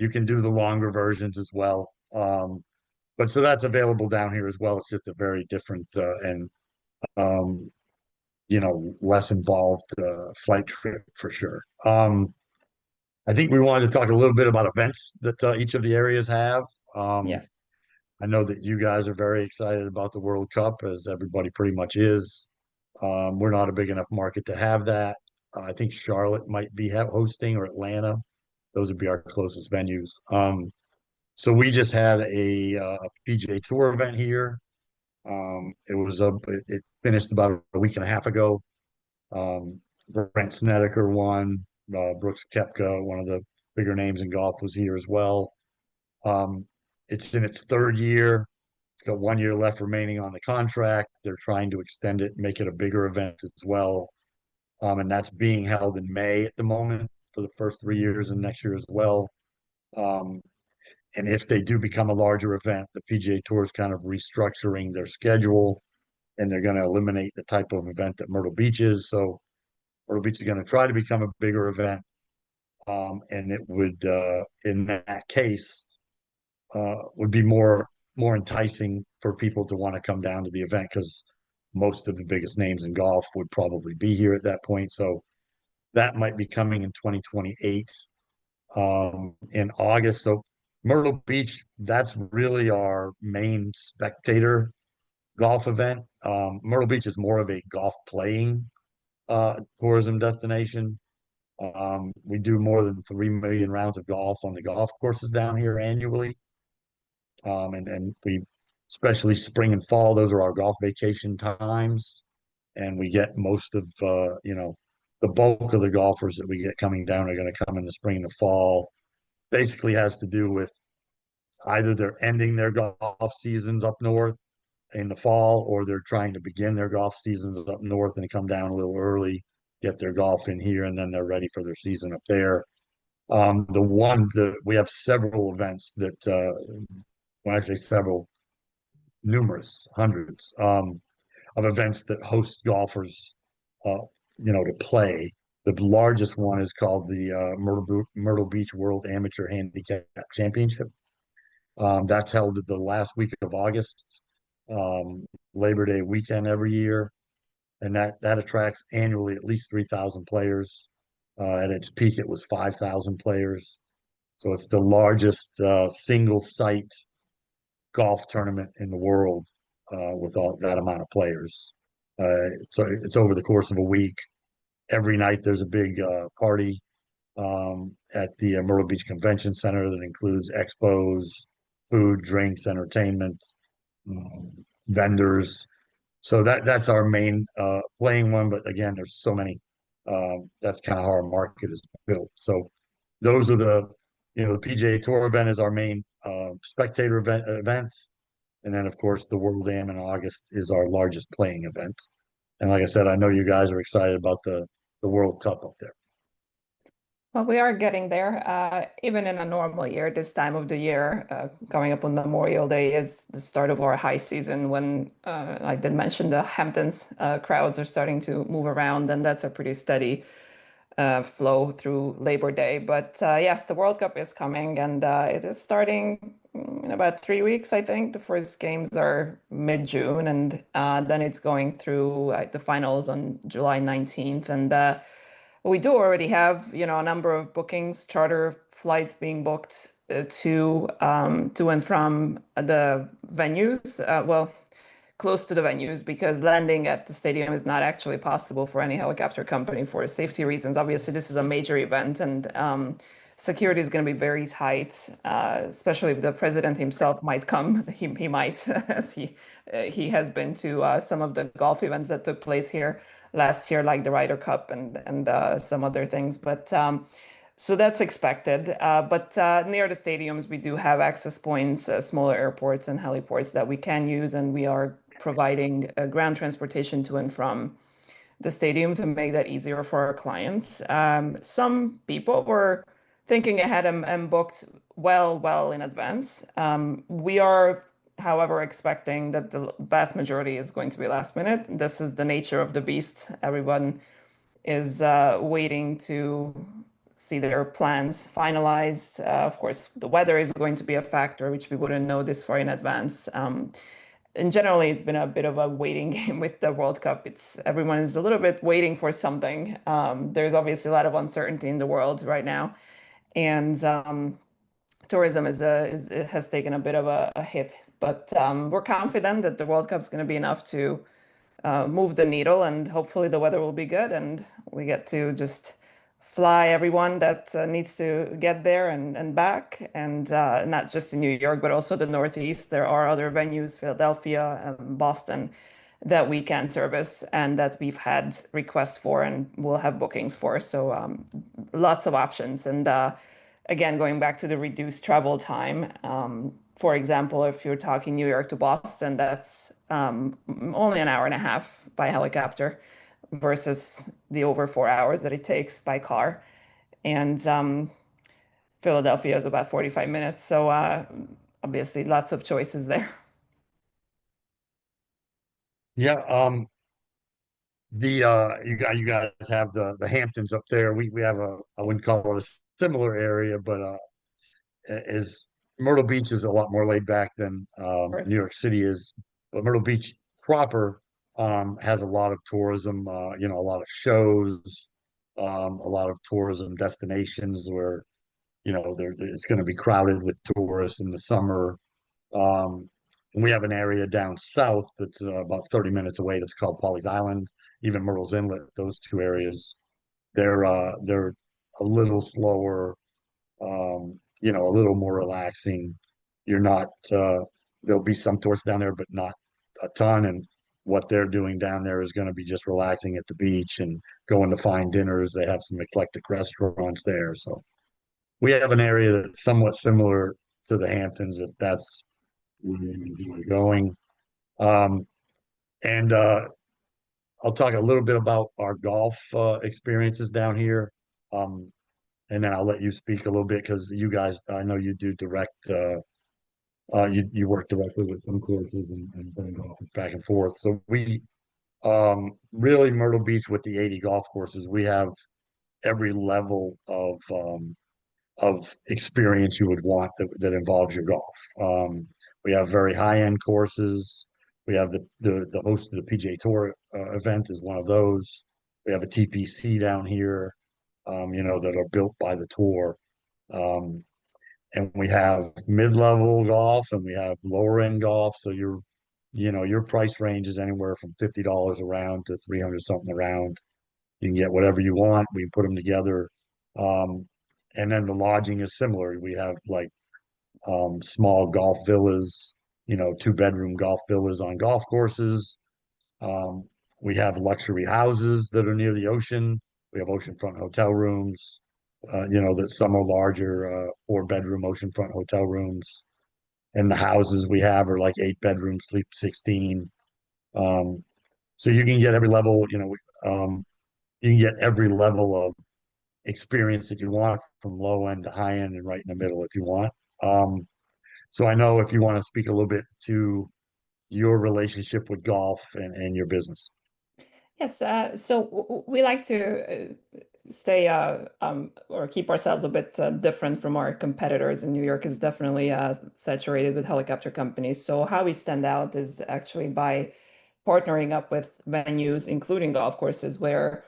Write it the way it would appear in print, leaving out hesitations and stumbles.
You can do the longer versions as well. But so that's available down here as well. It's just a very different and um, less involved flight trip for sure. I think we wanted to talk a little bit about events that each of the areas have. Um, Yes. I know that you guys are very excited about the World Cup, as everybody pretty much is. We're not a big enough market to have that. I think Charlotte might be hosting or Atlanta. Those would be our closest venues. So we just had a PGA Tour event here. It finished about a week and a half ago. Brent Snedeker won. Brooks Koepka, one of the bigger names in golf, was here as well. Um, it's in its third year. It's got 1 year left remaining on the contract. They're trying to extend it, make it a bigger event as well. And that's being held in May at the moment for the first 3 years and next year as well. Um, and if they do become a larger event, the PGA Tour is kind of restructuring their schedule and they're going to eliminate the type of event that Myrtle Beach is. So Myrtle Beach is going to try to become a bigger event. And it would, in that case, would be more enticing for people to want to come down to the event because most of the biggest names in golf would probably be here at that point. So that might be coming in 2028 in August. So Myrtle Beach, that's really our main spectator golf event. Myrtle Beach is more of a golf playing tourism destination. We do more than 3 million rounds of golf on the golf courses down here annually. And we, especially spring and fall, those are our golf vacation times. And we get most of, the bulk of the golfers that we get coming down are going to come in the spring and the fall. Basically has to do with either they're ending their golf seasons up north in the fall, or they're trying to begin their golf seasons up north and come down a little early, get their golf in here, and then they're ready for their season up there. We have several events that, when I say several, numerous, hundreds, of events that host golfers, uh, to play. The largest one is called the Myrtle Beach World Amateur Handicap Championship. That's held the last week of August, Labor Day weekend every year, and that attracts annually at least 3,000 players. At its peak, it was 5,000 players. So it's the largest single site golf tournament in the world with all that amount of players. So it's over the course of a week. Every night there's a big party at the Myrtle Beach Convention Center that includes expos, food, drinks, entertainment, um, vendors. So that's our main playing one. But again, there's so many. That's kind of how our market is built. So those are the PGA Tour event is our main spectator event. And then, of course, the World Am in August is our largest playing event. And like I said, I know you guys are excited about the World Cup up there. Well, we are getting there. Even in a normal year, this time of the year, coming up on Memorial Day is the start of our high season when I did mention the Hamptons crowds are starting to move around, and that's a pretty steady flow through Labor Day. But yes, the World Cup is coming, and it is starting in about 3 weeks, I think. The first games are mid-June, and then it's going through the finals on July 19th. And we do already have, a number of bookings, charter flights being booked to and from the venues. Well, close to the venues because landing at the stadium is not actually possible for any helicopter company for safety reasons. Obviously, this is a major event and security is going to be very tight, especially if the president himself might come. He might, as he has been to some of the golf events that took place here last year, like the Ryder Cup and some other things. But so that's expected. But near the stadiums, we do have access points, smaller airports and heliports that we can use, and we are providing ground transportation to and from the stadium to make that easier for our clients. Some people were thinking ahead and booked well in advance. We are, however, expecting that the vast majority is going to be last minute. This is the nature of the beast. Everyone is waiting to see their plans finalized. Of course, the weather is going to be a factor, which we wouldn't know this far in advance. And generally, it's been a bit of a waiting game with the World Cup. It's everyone is a little bit waiting for something. There's obviously a lot of uncertainty in the world right now, and tourism it has taken a bit of a hit. But we're confident that the World Cup is going to be enough to move the needle, and hopefully the weather will be good, and we get to just fly everyone that needs to get there and back, and not just in New York, but also the Northeast. There are other venues, Philadelphia, Boston, that we can service and that we've had requests for and will have bookings for. So lots of options. And again, going back to the reduced travel time, for example, if you're talking New York to Boston, that's only an hour and a half by helicopter versus the over 4 hours that it takes by car. And Philadelphia is about 45 minutes. So obviously, lots of choices there. Yeah, you guys have the Hamptons up there. We have a, I wouldn't call it a similar area, but is Myrtle Beach is a lot more laid back than Of New course. York City is. But Myrtle Beach proper has a lot of tourism, a lot of shows, a lot of tourism destinations where, it's going to be crowded with tourists in the summer. Um, and we have an area down south that's about 30 minutes away that's called Pawleys Island, even Myrtle's Inlet. Those two areas, they're a little slower, a little more relaxing. You're not there'll be some tourists down there, but not a ton. And what they're doing down there is going to be just relaxing at the beach and going to fine dinners. They have some eclectic restaurants there. So we have an area that's somewhat similar to the Hamptons, if that's where you enjoy going. Um, and I'll talk a little bit about our golf experiences down here. Um, and then I'll let you speak a little bit because you guys, I know you do direct, you work directly with some courses and bring golfers back and forth. So we really Myrtle Beach with the 80 golf courses, we have every level of experience you would want that involves your golf. We have very high-end courses. We have the host of the PGA Tour event is one of those. We have a TPC down here, that are built by the tour. Um, and we have mid-level golf and we have lower end golf. So your price range is anywhere from $50 a round to 300 something a round. You can get whatever you want. We put them together. Um, and then the lodging is similar. We have like small golf villas, 2-bedroom golf villas on golf courses. Um, we have luxury houses that are near the ocean. We have oceanfront hotel rooms, that some are larger, 4-bedroom oceanfront hotel rooms. And the houses we have are like 8 bedrooms, sleep 16. Um, so you can get every level, you can get every level of experience that you want from low end to high end and right in the middle if you want. Um, so I know if you want to speak a little bit to your relationship with golf and your business. Yes, so we like to stay or keep ourselves a bit different from our competitors. And New York is definitely saturated with helicopter companies. So how we stand out is actually by partnering up with venues, including golf courses, where